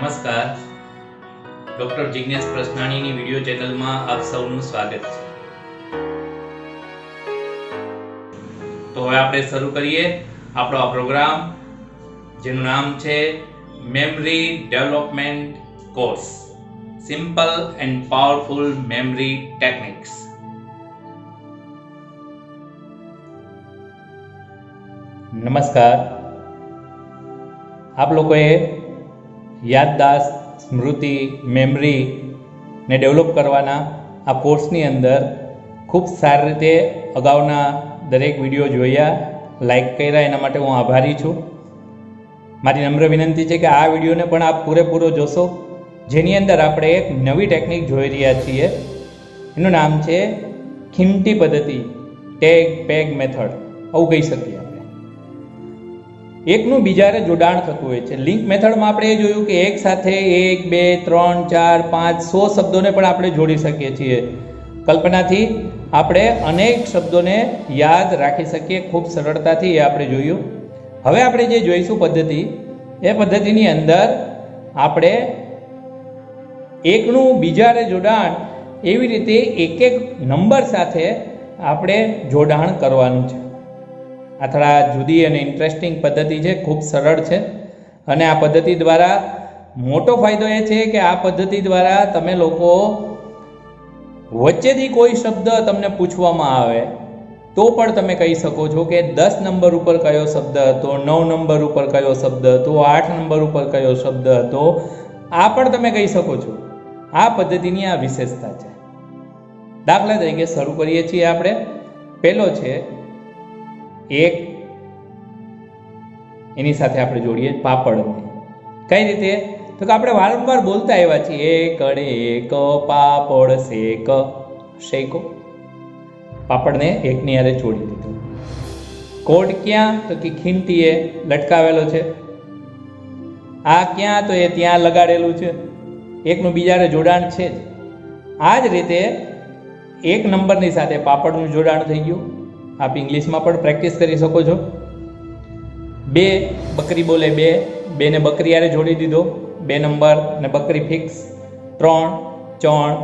નમસ્કાર, doctor Jignesh પ્રશ્નાણીની video ચેનલમાં આપ સૌનું સ્વાગત છે. તો હવે આપણે શરૂ કરીએ આપણો આ પ્રોગ્રામ, જેનું નામ છે memory development course, simple and powerful memory techniques. નમસ્કાર, આપ લોકોએ યાદદાસ્ત, સ્મૃતિ, મેમરી ને ડેવલપ કરવાના આ કોર્સની અંદર ખૂબ સારી રીતે અગાઉના દરેક વિડીયો જોયા, લાઈક કર્યા, એના માટે હું આભારી છું. મારી નમ્ર વિનંતી છે કે આ વિડીયોને પણ આપ પૂરેપૂરો જોશો, જેની અંદર આપણે એક નવી ટેકનિક જોઈ રહ્યા છીએ. એનું નામ છે ખીમતી પદ્ધતિ, ટેગ પેગ મેથડ, આવું કહી શકીએ. એકનું બીજારે જોડાણ થતું હોય છે. લિંક મેથડમાં આપણે એ જોયું કે એક સાથે 1, 2, 3, 4, 5, 100 શબ્દોને પણ આપણે જોડી શકીએ છીએ. કલ્પનાથી આપણે અનેક શબ્દોને યાદ રાખી શકીએ ખૂબ સરળતાથી, એ આપણે જોયું. હવે આપણે જે જોઈશું પદ્ધતિ, એ પદ્ધતિની અંદર આપણે એકનું બીજારે જોડાણ એવી રીતે એક એક નંબર સાથે આપણે જોડાણ કરવાનું છે. આ થોડા જુદી અને ઇન્ટરેસ્ટિંગ પદ્ધતિ છે, ખૂબ સરળ છે. અને આ પદ્ધતિ દ્વારા મોટો ફાયદો એ છે કે આ પદ્ધતિ દ્વારા તમે લોકો વચ્ચેથી કોઈ શબ્દ તમને પૂછવામાં આવે તો પણ તમે કહી શકો છો કે 10 નંબર ઉપર કયો શબ્દ હતો, 9 નંબર ઉપર કયો શબ્દ હતો, 8 નંબર ઉપર કયો શબ્દ હતો, આ પણ તમે કહી શકો છો. આ પદ્ધતિની આ વિશેષતા છે. દાખલા તરીકે શરૂ કરીએ છીએ આપણે. પહેલો છે 1, એની સાથે આપણે જોડીએ પાપડ. કઈ રીતે? તો કે આપણે વારંવાર બોલતા આવ્યા છીએ, કડે એક પાપડ શેક શેકો. પાપડને એકની હારે જોડી દીધો. કોડ ક્યાં? તો કે ખીમતીએ લટકાવેલો છે. આ ક્યાં? તો એ ત્યાં લગાડેલું છે. એકનું બીજારે જોડાણ છે જ. આ જ રીતે એક નંબરની સાથે પાપડનું જોડાણ થઈ ગયું. આપ ઇંગ્લિશમાં પણ પ્રેક્ટિસ કરી શકો છો. 2, બકરી બોલે 2 ને બકરી યારે જોડી દીધો, 2 નંબર ને બકરી ફિક્સ. 3, ચોણ,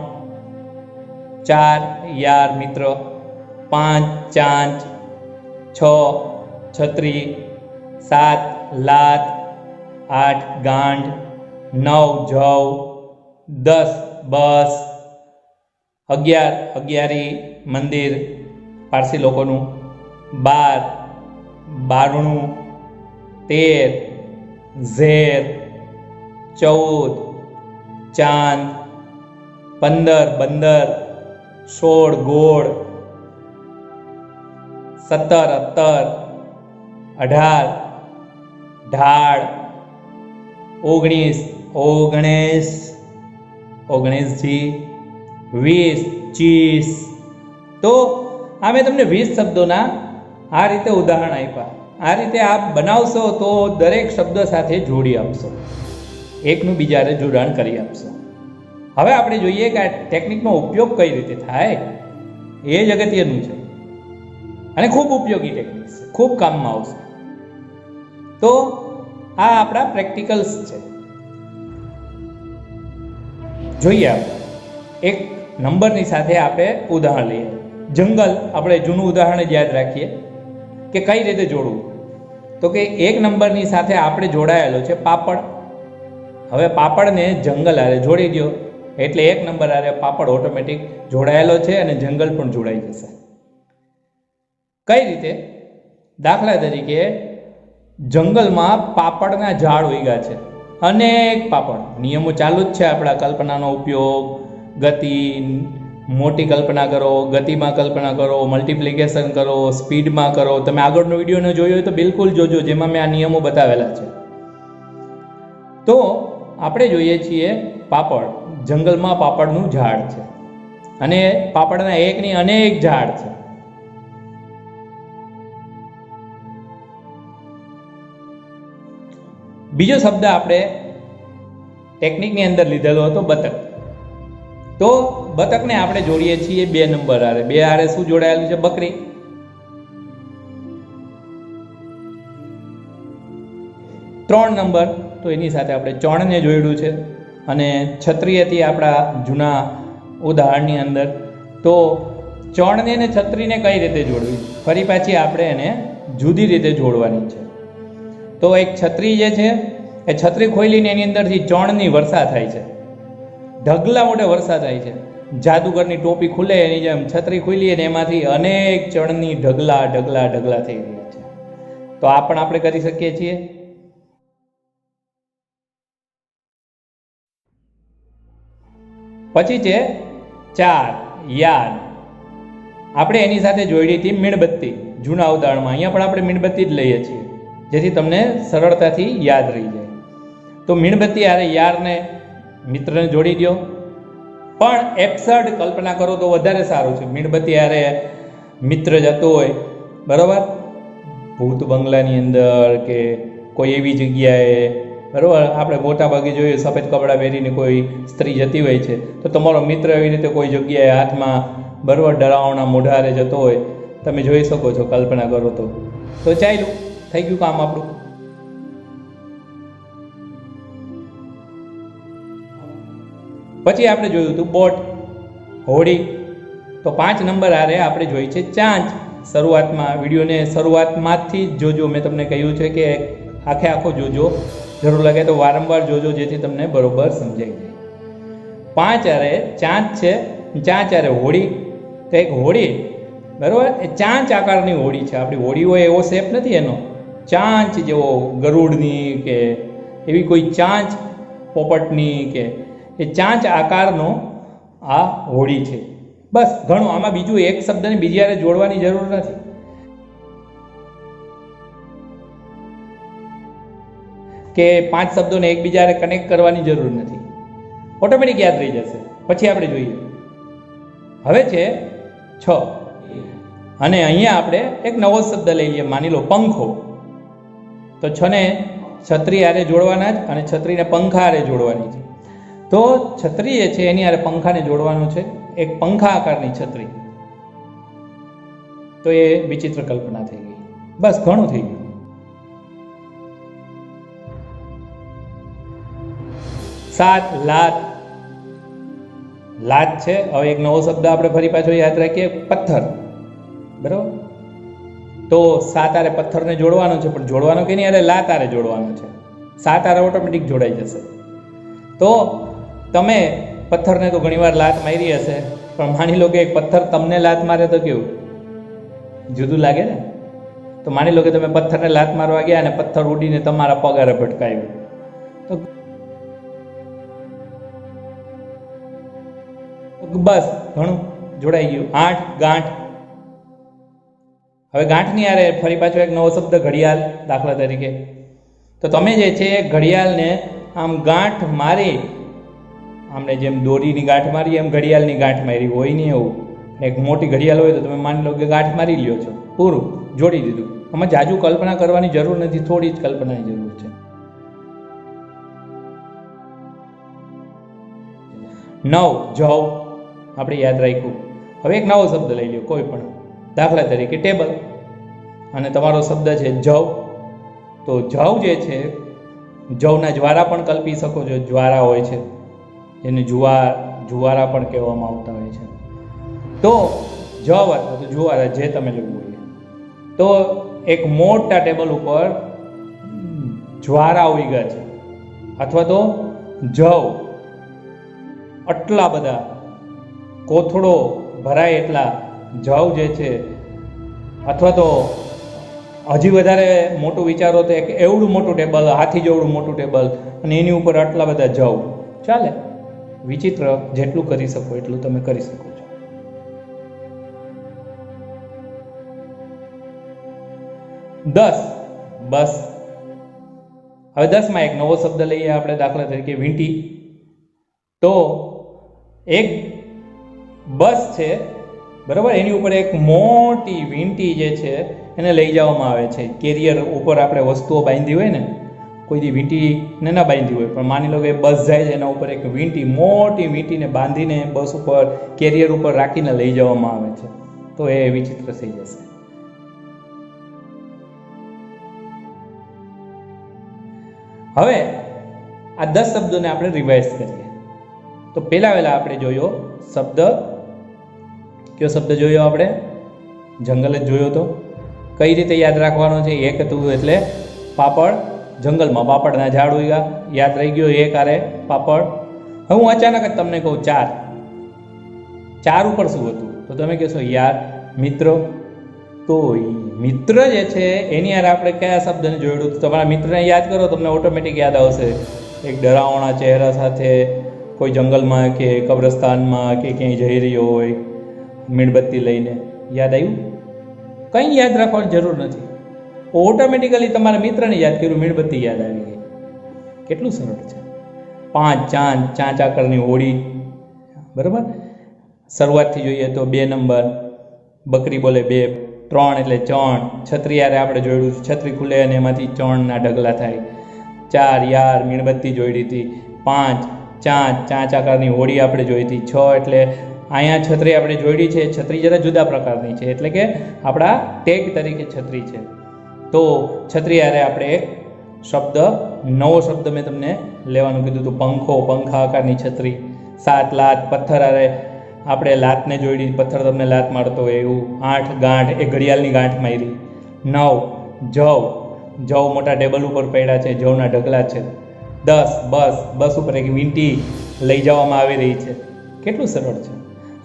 4, યાર મિત્ર, 5, ચાંચ, 6, છત્રી, 7, લાત, 8, ગાંઠ, 9, જવ, 10, બસ, 11, અગિયારી, મંદિર પારસી લોકોનું, 12, બારણું, 13, ઝેર, 14, ચાંદ, 15, બંદર, 16, ગોળ, 17, અત્તર, 18, ઢાળ, 19, ઓગણેસજી, 20, ચીસ. તો આ મેં તમને 20 શબ્દોના આ રીતે ઉદાહરણ આપ્યા. આ રીતે આપ બનાવશો તો દરેક શબ્દ સાથે જોડી આપશો, એકનું બીજારે જોડાણ કરી આપશો. હવે આપણે જોઈએ કે આ ટેકનિકનો ઉપયોગ કઈ રીતે થાય, એ જ અગત્યનું છે અને ખૂબ ઉપયોગી ટેકનિક છે, ખૂબ કામમાં આવશે. તો આ આપણા પ્રેક્ટિકલ્સ છે. જોઈએ આપણે એક નંબરની સાથે આપણે ઉદાહરણ લઈએ. જંગલ, આપણે જૂનું ઉદાહરણ જ યાદ રાખીએ કે કઈ રીતે જોડવું. તો કે એક નંબરની સાથે આપણે જોડાયેલો છે પાપડ. હવે પાપડને જંગલ હારે જોડી દો એટલે એક નંબર હારે પાપડ ઓટોમેટિક જોડાયેલો છે અને જંગલ પણ જોડાઈ જશે. કઈ રીતે? દાખલા તરીકે જંગલમાં પાપડના ઝાડ ઉગ્યા છે, અનેક પાપડ. નિયમો ચાલુ જ છે આપણા. કલ્પનાનો ઉપયોગ, ગતિ, મોટી કલ્પના કરો, ગતિમાં કલ્પના કરો, મલ્ટિપ્લિકેશન કરો, સ્પીડમાં કરો. તમે આગળનો વિડીયોને જોયો હોય તો બિલકુલ જોજો, જેમાં મેં આ નિયમો બતાવેલા છે. તો આપણે જોઈએ છીએ પાપડ. જંગલમાં પાપડનું ઝાડ છે અને પાપડના એકની અનેક ઝાડ છે. બીજો શબ્દ આપણે ટેકનિકની અંદર લીધેલો હતો બતક. તો બતકને આપણે જોડીએ છીએ 2 નંબર હારે. 2 હારે શું જોડાયેલું છે? બકરી. 3 નંબર, તો તો એની સાથે આપણે ચણને જોડ્યું છે, અને છત્રી હતી આપણા જૂના ઉદાહરણની અંદર. તો ચણને ને છત્રીને કઈ રીતે જોડવી, ફરી પાછી આપણે એને જુદી રીતે જોડવાની છે. તો એક છત્રી જે છે એ છત્રી ખોલીને એની અંદરથી ચણની વર્ષા થાય છે, ઢગલા મોટે વર્ષા થાય છે. જાદુગરની ટોપી ખુલે એની જેમ છત્રી ખુલી અને એમાંથી અનેક ચણની ઢગલા ઢગલા ઢગલા થઈ રહ્યા છે. તો આ પણ આપણે કરી શકીએ છીએ. પછી છે 4 યાદ. આપણે એની સાથે જોડી હતી મીણબત્તી જૂના ઉદાહરણમાં. અહીંયા પણ આપણે મીણબત્તી જ લઈએ છીએ જેથી તમને સરળતાથી યાદ રહી જાય. તો મીણબત્તી આરે યારને મિત્રને જોડી દો. પણ એબ્સર્ડ કલ્પના કરો તો વધારે સારું છે. મીણબત્તી આરે મિત્ર જતો હોય, બરાબર, ભૂત બંગલાની અંદર કે કોઈ એવી જગ્યાએ, બરાબર, આપણે મોટા ભાગે જોઈએ સફેદ કપડાં પહેરીને કોઈ સ્ત્રી જતી હોય છે, તો તમારો મિત્ર એવી રીતે કોઈ જગ્યાએ હાથમાં, બરાબર, ડરાવણા મોઢારે જતો હોય, તમે જોઈ શકો છો, કલ્પના કરો તો ચાલ્યું, થઈ ગયું કામ આપણું. પછી આપણે જોયું હતું બોટ, હોડી. તો 5 નંબર આરે આપણે જોઈ છે ચાંચ. શરૂઆતમાં વિડીયોને શરૂઆતમાંથી જ જોજો. મેં તમને કહ્યું છે કે આખો જોજો, જરૂર લાગે તો વારંવાર જોજો જેથી તમને બરોબર સમજાઈ જાય. 5 આરે ચાંચ છે, ચાંચ આરે હોડી. તો એક હોડી, બરાબર, એ ચાંચ આકારની હોડી છે. આપણી હોડી હોય એવો શેપ નથી એનો, ચાંચ જેવો, ગરુડની કે એવી કોઈ ચાંચ, પોપટની કે એ ચાંચ આકારનો આ હોડી છે. બસ, ઘણું. આમાં બીજું એક શબ્દને બીજી હારે જોડવાની જરૂર નથી. કે 5 શબ્દોને એકબીજા હારે કનેક્ટ કરવાની જરૂર નથી, ઓટોમેટિક યાદ રહી જશે. પછી આપણે જોઈએ, હવે છે 6. અને અહીંયા આપણે એક નવો શબ્દ લઈ લઈએ. માની લો પંખો. તો 6 ને છત્રી હારે જોડવાના જ, અને છત્રીને પંખા હારે જોડવાની છે. તો છત્રી જે છે એની હારે પંખાને જોડવાનું છે, એક પંખા આકારની છત્રી. તો એ વિચિત્ર કલ્પના થઈ ગઈ. બસ, ઘણું થઈ ગયું. 7 લાત. લાત છે. હવે એક નવો શબ્દ આપણે ફરી પાછો યાદ રાખીએ, પથ્થર. બરાબર. તો 7 હારે પથ્થરને જોડવાનો છે, પણ જોડવાનો કે નહીં, અરે લાત હારે જોડવાનો છે. 7 હારે ઓટોમેટિક જોડાઈ જશે. તો તમે પથ્થરને તો ઘણીવાર લાત મારી હશે, પણ માની લો કે એક પથ્થર તમને લાત મારે તો કેવું જુદું લાગે ને. તો માની લો કે તમે પથ્થરને લાત મારવા ગયા અને પથ્થર ઉડીને તમારા પગારે ભટકાયું, તો બસ, ઘણું જોડાઈ ગયું. 8 ગાંઠ. હવે ગાંઠની હારે ફરી પાછો એક નવો શબ્દ ઘડિયાળ, દાખલા તરીકે. તો તમે જે છે ઘડિયાળને આમ ગાંઠ મારી, આમને જેમ દોરીની ગાંઠ મારી એમ ઘડિયાળની ગાંઠ મારી હોય નહીં એવું. એક મોટી ઘડિયાળ હોય તો તમે માની લો કે ગાંઠ મારી લ્યો છો, પૂરું જોડી દીધું. આમાં જાજુ કલ્પના કરવાની જરૂર નથી, થોડી જ કલ્પનાની જરૂર છે. 9 જવ. આપણે યાદ રાખ્યું. હવે એક નવો શબ્દ લઈ લો કોઈ પણ, દાખલા તરીકે ટેબલ. અને તમારો શબ્દ છે જવ. તો જવ જે છે, જવના જ્વારા પણ કલ્પી શકો છો. જ્વારા હોય છે એને જુવારા પણ કહેવામાં આવતા હોય છે. તો જવ અથવા તો જુવારા, જે તમે લેવું હોય. તો એક મોટા ટેબલ ઉપર જ્વારા ઉગ્યા છે, અથવા તો જવ આટલા બધા, કોથળો ભરાય એટલા જવ જે છે, અથવા તો હજી વધારે મોટું વિચારો તો એક એવડું મોટું ટેબલ, હાથી જેવડું મોટું ટેબલ, અને એની ઉપર આટલા બધા જવ. ચાલે. વિચિત્ર જેટલું કરી શકો એટલું તમે કરી શકો છો. 10 બસ. હવે 10 માં એક નવો શબ્દ લઈએ આપણે, દાખલા તરીકે વીંટી. તો એક બસ છે, બરાબર, એની ઉપર એક મોટી વીંટી જે છે એને લઈ જવામાં આવે છે. કેરિયર ઉપર આપણે વસ્તુઓ બાંધી હોય ને, કોઈ દી વીંટીને ના બાંધી હોય, પણ માની લો કે બસ જાય છે, એના ઉપર એક વીંટી, મોટી વીંટીને બાંધીને બસ ઉપર, કેરિયર ઉપર રાખીને લઈ જવામાં આવે છે. તો એ વિચિત્ર થઈ જશે. હવે આ 10 શબ્દોને આપણે રિવાઇઝ કરીએ. તો પહેલા આપણે જોયો શબ્દ, કયો શબ્દ જોયો આપણે? જંગલ જ જોયો. તો કઈ રીતે યાદ રાખવાનો છે? એક હતું એટલે પાપડ, જંગલમાં પાપડના ઝાડ ઉગ્યા, યાદ રહી ગયો એક આરે પાપડ. હવે હું અચાનક જ તમને કહું ચાર ઉપર શું હતું? તો તમે કહેશો યાર, મિત્ર. તો મિત્ર જે છે એની યાર આપણે કયા શબ્દને જોડ્યું? તો તમારા મિત્રને યાદ કરો, તમને ઓટોમેટિક યાદ આવશે. એક ડરાવણા ચહેરા સાથે કોઈ જંગલમાં કે કબ્રસ્તાનમાં કે ક્યાંય જઈ રહ્યો હોય મીણબત્તી લઈને. યાદ આવ્યું? કંઈ યાદ રાખવાની જરૂર નથી, ઓટોમેટિકલી તમારા મિત્રને યાદ કર્યું, મીણબત્તી યાદ આવી ગઈ. કેટલું સરળ છે. 5 ચાંદ, ચાંચાકરની હોળી. બરાબર. શરૂઆતથી જોઈએ તો 2 નંબર, બકરી બોલે 2, 3 એટલે ચણ, છત્રી યારે આપણે જોયું, છત્રી ખુલે અને એમાંથી ચણના ઢગલા થાય. 4 યાર, મીણબત્તી જોઈ હતી. 5 ચાંદ, ચાંચાકરની હોળી આપણે જોઈ હતી. 6 એટલે અહીંયા છત્રી આપણે જોઈ છે, છત્રી જરા જુદા પ્રકારની છે, એટલે કે આપણા ટેગ તરીકે છત્રી છે. તો છત્રી યારે આપણે એક શબ્દ, નવો શબ્દ મેં તમને લેવાનું કીધું હતું, પંખો, પંખા આકારની છત્રી. 7 લાત, પથ્થર યારે આપણે લાતને જોડી, પથ્થર તમને લાત મારતો હોય એવું. 8 ગાંઠ, એ ઘડિયાળની ગાંઠ મારી. 9 જવ મોટા ટેબલ ઉપર પડ્યા છે, જવના ઢગલા છે. 10 બસ ઉપર એક વીંટી લઈ જવામાં આવી રહી છે. કેટલું સરળ છે.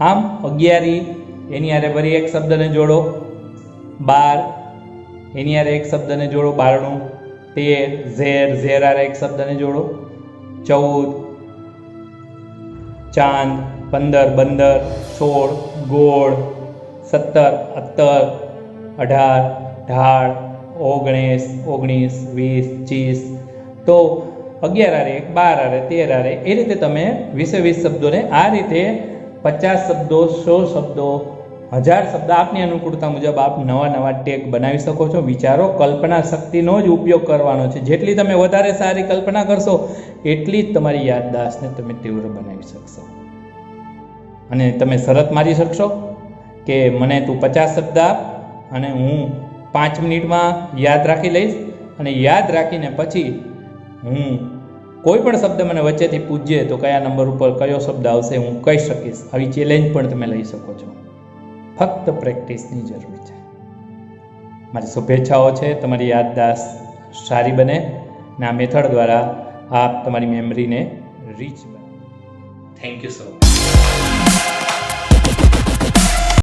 આમ 11 એની યારે ફરી એક શબ્દને જોડો. 12 એની યારે એક શબ્દને જોડો, બારણું. 13 ઝેર આરે એક શબ્દને જોડો. 14 ચાંદ. 15 બંદર. 16 ગોળ. 17 અત્તર. 18 ઢાળ. 19 20 25. તો 11 આરે એક, 12 આરે, 13 આરે, એ રીતે તમે 20 શબ્દોને આ રીતે 50 શબ્દો, 100 શબ્દો, 1000 શબ્દ આપની અનુકૂળતા મુજબ આપ નવા ટેગ બનાવી શકો છો. વિચારો, કલ્પના શક્તિનો જ ઉપયોગ કરવાનો છે. જેટલી તમે વધારે સારી કલ્પના કરશો એટલી જ તમારી યાદદાસ્તને તમે તીવ્ર બનાવી શકશો. અને તમે શરત મારી શકશો કે મને તું 50 શબ્દ આપ અને હું 5 મિનિટમાં યાદ રાખી લઈશ, અને યાદ રાખીને પછી હું કોઈ પણ શબ્દ મને વચ્ચેથી પૂછજે તો કયા નંબર ઉપર કયો શબ્દ આવશે હું કહી શકીશ. આવી ચેલેન્જ પણ તમે લઈ શકો છો. ફક્ત પ્રેક્ટિસની જરૂર છે. મારી શુભેચ્છાઓ છે તમારી યાદદાસ્ત સારી બને અને આ મેથડ દ્વારા આપ તમારી મેમરીને રીચ બને. Thank you so much.